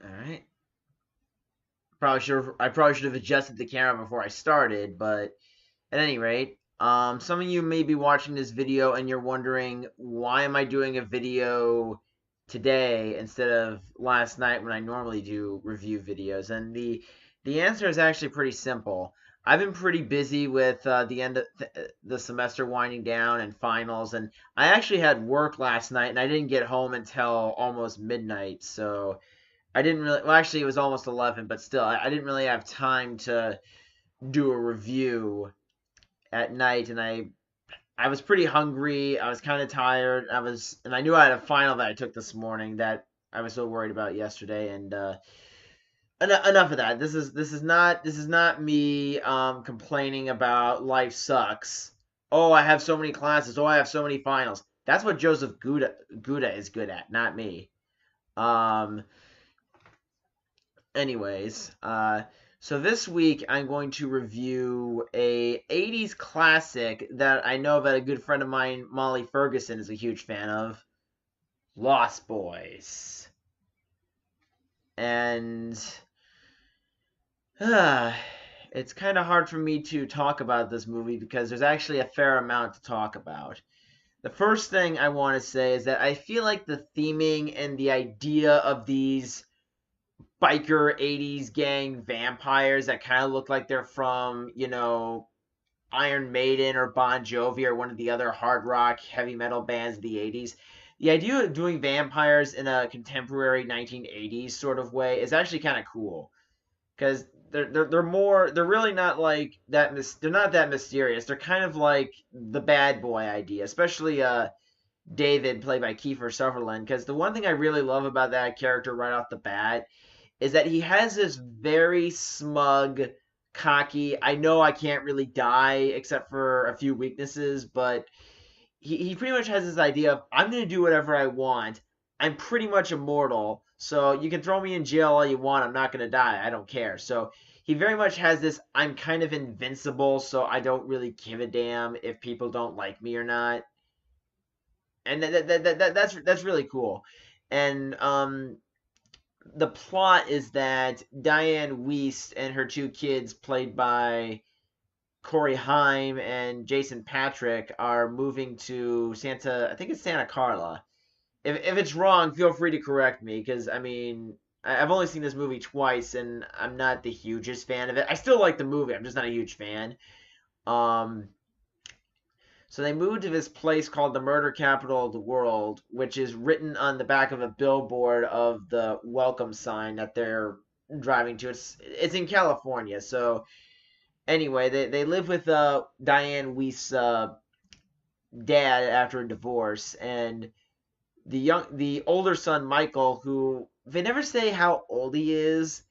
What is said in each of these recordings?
All right. I probably should have adjusted the camera before I started, but at any rate, some of you may be watching this video and you're wondering why am I doing a video today instead of last night when I normally do review videos? And the answer is actually pretty simple. I've been pretty busy with the end of the semester winding down and finals, and I actually had work last night and I didn't get home until almost midnight, so I didn't really. Well, actually, it was almost 11, but still, I didn't really have time to do a review at night, and I was pretty hungry. I was kind of tired. And I knew I had a final that I took this morning that I was so worried about yesterday. And enough of that. This is not me complaining about life sucks. Oh, I have so many classes. Oh, I have so many finals. That's what Joseph Gouda is good at, not me. Um, anyways, so this week I'm going to review a 80s classic that I know that a good friend of mine, Molly Ferguson, is a huge fan of, Lost Boys. And uh, it's kind of hard for me to talk about this movie because there's actually a fair amount to talk about. The first thing I want to say is that I feel like the theming and the idea of these biker 80s gang vampires that kind of look like they're from, Iron Maiden or Bon Jovi or one of the other hard rock heavy metal bands of the 80s. The idea of doing vampires in a contemporary 1980s sort of way is actually kind of cool because they're really not like that they're not that mysterious. They're kind of like the bad boy idea, especially David played by Kiefer Sutherland, because the one thing I really love about that character right off the bat is that he has this very smug, cocky, I know I can't really die except for a few weaknesses, but he pretty much has this idea of I'm going to do whatever I want. I'm pretty much immortal, so you can throw me in jail all you want. I'm not going to die. I don't care. So he very much has this I'm kind of invincible, so I don't really give a damn if people don't like me or not. And that's really cool. And the plot is that Diane Wiest and her two kids, played by Corey Haim and Jason Patrick, are moving to I think it's Santa Carla. If it's wrong, feel free to correct me, because, I mean, I've only seen this movie twice, and I'm not the hugest fan of it. I still like the movie, I'm just not a huge fan. Um, so they moved to this place called the murder capital of the world, which is written on the back of a billboard of the welcome sign that they're driving to. It's in California. So anyway, they live with Diane Weist's dad after a divorce, and the older son Michael, who they never say how old he is,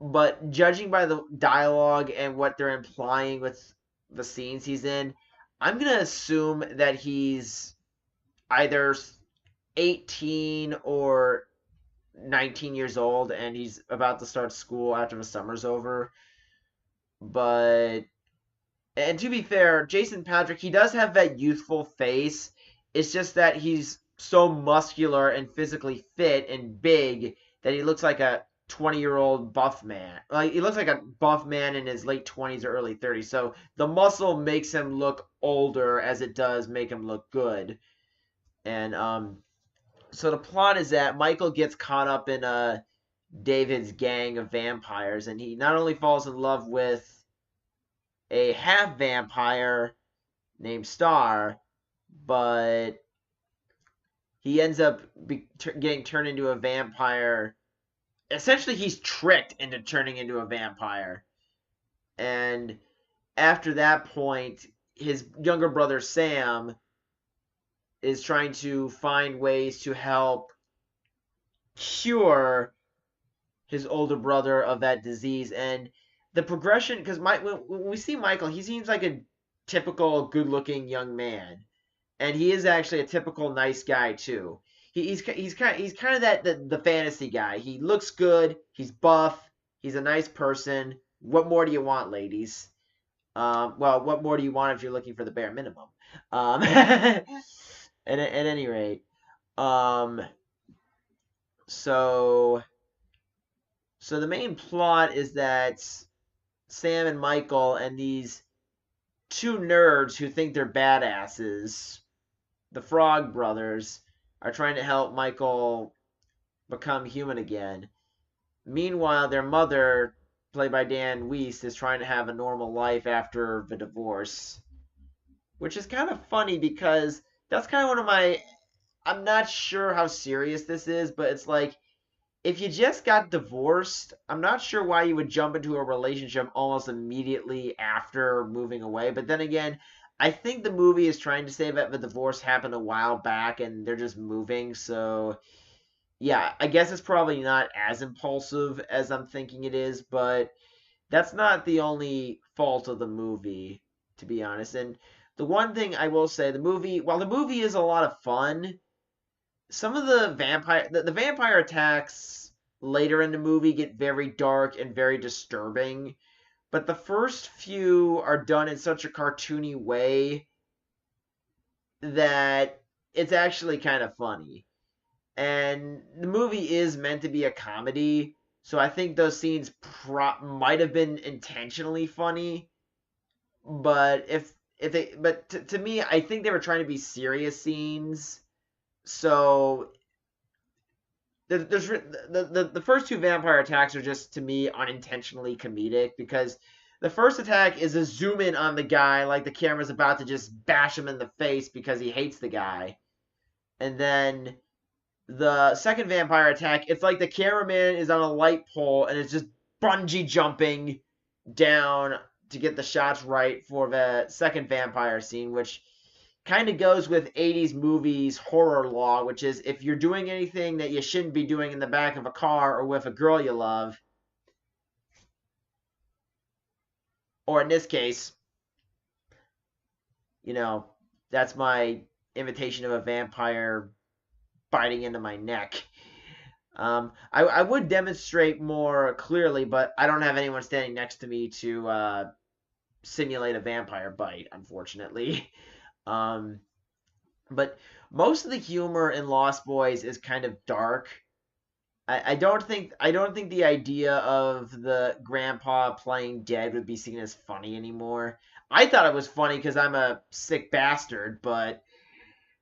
but judging by the dialogue and what they're implying with the scenes he's in, I'm gonna assume that he's either 18 or 19 years old and he's about to start school after the summer's over. But and to be fair, Jason Patrick, he does have that youthful face. It's just that he's so muscular and physically fit and big that he looks like a 20-year-old buff man. Like he looks like a buff man in his late 20s or early 30s. So the muscle makes him look older as it does make him look good. And so the plot is that Michael gets caught up in David's gang of vampires, and he not only falls in love with a half vampire named Star, but he ends up getting turned into a vampire. Essentially, he's tricked into turning into a vampire. And after that point, his younger brother Sam is trying to find ways to help cure his older brother of that disease. And the progression, because when we see Michael, he seems like a typical good-looking young man, and he is actually a typical nice guy too. He's kind of the fantasy guy. He looks good. He's buff. He's a nice person. What more do you want, ladies? Well, what more do you want if you're looking for the bare minimum? At any rate, um, so So the main plot is that Sam and Michael and these two nerds who think they're badasses, the Frog Brothers, are trying to help Michael become human again. Meanwhile, their mother, played by Dan Weiss, is trying to have a normal life after the divorce, which is kind of funny because that's kind of one of my. I'm not sure how serious this is, but it's like if you just got divorced, I'm not sure why you would jump into a relationship almost immediately after moving away. But then again, I think the movie is trying to say that the divorce happened a while back and they're just moving. So, yeah, I guess it's probably not as impulsive as I'm thinking it is, but that's not the only fault of the movie, to be honest. And the one thing I will say, while the movie is a lot of fun, some of the vampire attacks later in the movie get very dark and very disturbing, but the first few are done in such a cartoony way that it's actually kind of funny. And the movie is meant to be a comedy, so I think those scenes might have been intentionally funny, but if they but to me I think they were trying to be serious scenes. So the first two vampire attacks are just to me unintentionally comedic because the first attack is a zoom in on the guy like the camera's about to just bash him in the face because he hates the guy. And then the second vampire attack, it's like the cameraman is on a light pole and is just bungee jumping down to get the shots right for the second vampire scene, which kind of goes with 80s movies horror law, which is if you're doing anything that you shouldn't be doing in the back of a car or with a girl you love, or in this case, you know, that's my imitation of a vampire biting into my neck. I would demonstrate more clearly, but I don't have anyone standing next to me to simulate a vampire bite, unfortunately. Um, but most of the humor in Lost Boys is kind of dark. I don't think the idea of the grandpa playing dead would be seen as funny anymore. I thought it was funny because I'm a sick bastard, but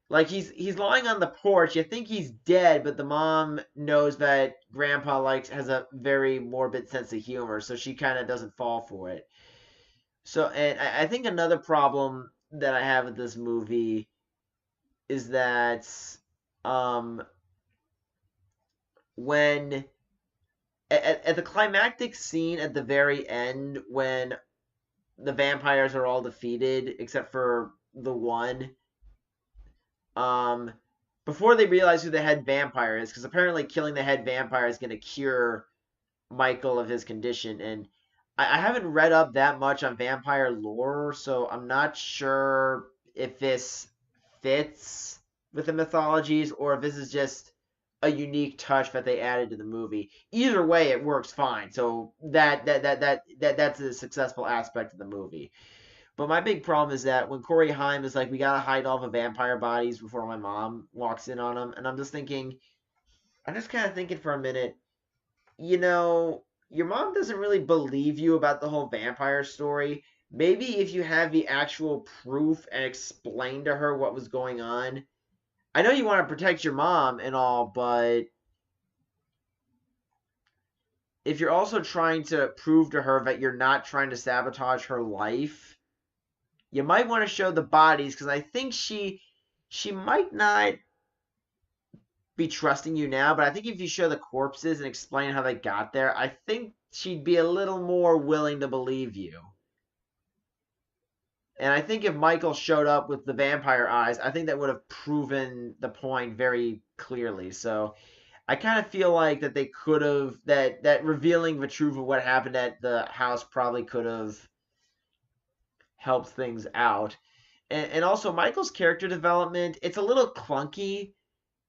like he's lying on the porch. You think he's dead, but the mom knows that grandpa has a very morbid sense of humor, so she kind of doesn't fall for it. So, and I think another problem that I have with this movie is that um when at the climactic scene at the very end when the vampires are all defeated except for the one, um before they realize who the head vampire is, because apparently killing the head vampire is going to cure Michael of his condition. And I haven't read up that much on vampire lore, so I'm not sure if this fits with the mythologies or if this is just a unique touch that they added to the movie. Either way, it works fine. So that's a successful aspect of the movie. But my big problem is that when Corey Haim is like, we gotta hide all the vampire bodies before my mom walks in on them, and I'm just kind of thinking for a minute, your mom doesn't really believe you about the whole vampire story. Maybe if you have the actual proof and explain to her what was going on. I know you want to protect your mom and all, but if you're also trying to prove to her that you're not trying to sabotage her life, you might want to show the bodies because I think she might not be trusting you now, but I think if you show the corpses and explain how they got there, I think she'd be a little more willing to believe you. And I think if Michael showed up with the vampire eyes, I think that would have proven the point very clearly. So I kind of feel like that they could have that revealing the truth of what happened at the house probably could have helped things out. And also Michael's character development, it's a little clunky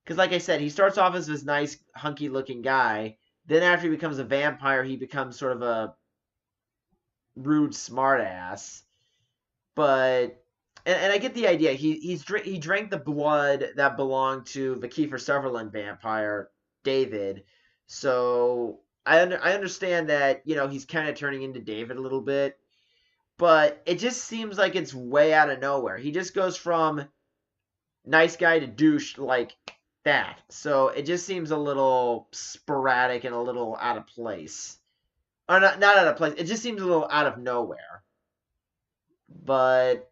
because like I said, he starts off as this nice hunky looking guy. Then after he becomes a vampire, he becomes sort of a rude smartass. But and I get the idea. He drank the blood that belonged to the Kiefer Sutherland vampire, David. So I understand that he's kind of turning into David a little bit, but it just seems like it's way out of nowhere. He just goes from nice guy to douche like that. So it just seems a little sporadic and a little out of place. Or not out of place. It just seems a little out of nowhere. But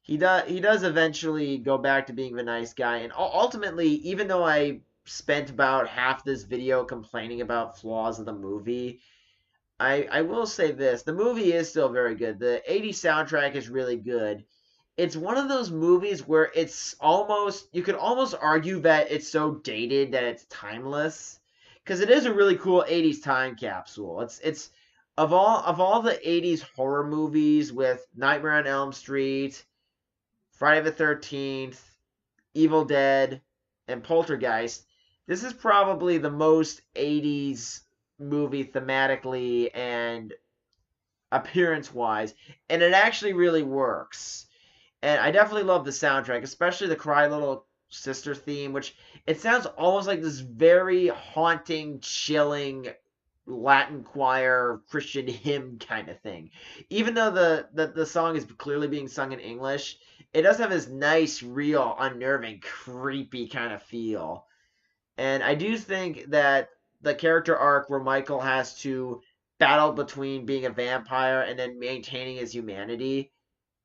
he does eventually go back to being the nice guy, and ultimately, even though I spent about half this video complaining about flaws of the movie, I will say this: the movie is still very good. The '80s soundtrack is really good. It's one of those movies where it's almost you could almost argue that it's so dated that it's timeless, because it is a really cool '80s time capsule. It's of all the '80s horror movies with Nightmare on Elm Street, Friday the 13th, Evil Dead, and Poltergeist, this is probably the most '80s movie thematically and appearance wise, and it actually really works. And I definitely love the soundtrack, especially the Cry Little Sister theme, which it sounds almost like this very haunting, chilling Latin choir Christian hymn kind of thing. Even though the song is clearly being sung in English, it does have this nice, real, unnerving, creepy kind of feel. And I do think that the character arc where Michael has to battle between being a vampire and then maintaining his humanity,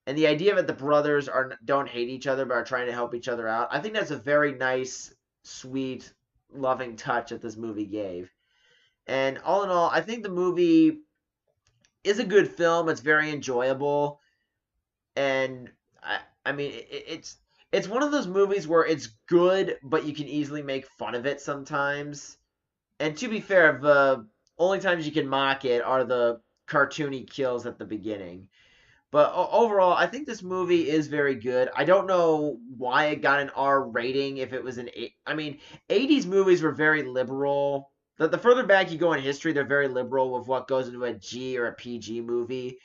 and the idea that the brothers don't hate each other but are trying to help each other out, I think that's a very nice, sweet, loving touch that this movie gave. And all in all, I think the movie is a good film. It's very enjoyable, and I mean it's one of those movies where it's good, but you can easily make fun of it sometimes. And to be fair, the only times you can mock it are the cartoony kills at the beginning. But overall, I think this movie is very good. I don't know why it got an R rating if it was an eight. I mean, '80s movies were very liberal. The further back you go in history, they're very liberal with what goes into a G or a PG movie.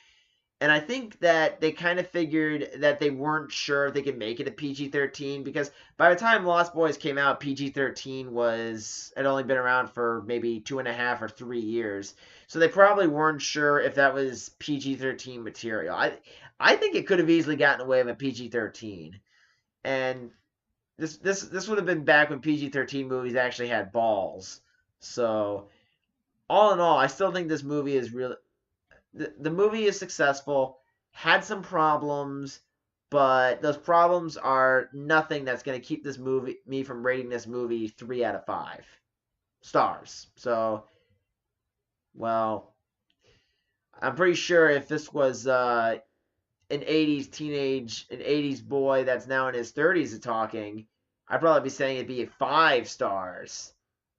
And I think that they kind of figured that they weren't sure if they could make it a PG-13, because by the time Lost Boys came out, PG-13 had only been around for maybe 2.5 or 3 years. So they probably weren't sure if that was PG-13 material. I think it could have easily gotten away with a PG-13. And this would have been back when PG-13 movies actually had balls. So all in all, I still think this movie is really the movie is successful, had some problems, but those problems are nothing that's going to keep this movie me from rating this movie 3 out of 5 stars. So, well, I'm pretty sure if this was an '80s boy that's now in his 30s talking, I'd probably be saying it'd be 5 stars.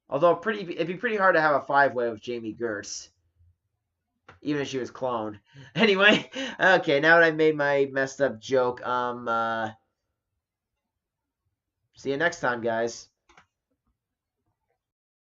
Although it'd be pretty hard to have a five-way with Jamie Gertz, even if she was cloned. Anyway, okay, now that I made my messed up joke, see you next time, guys.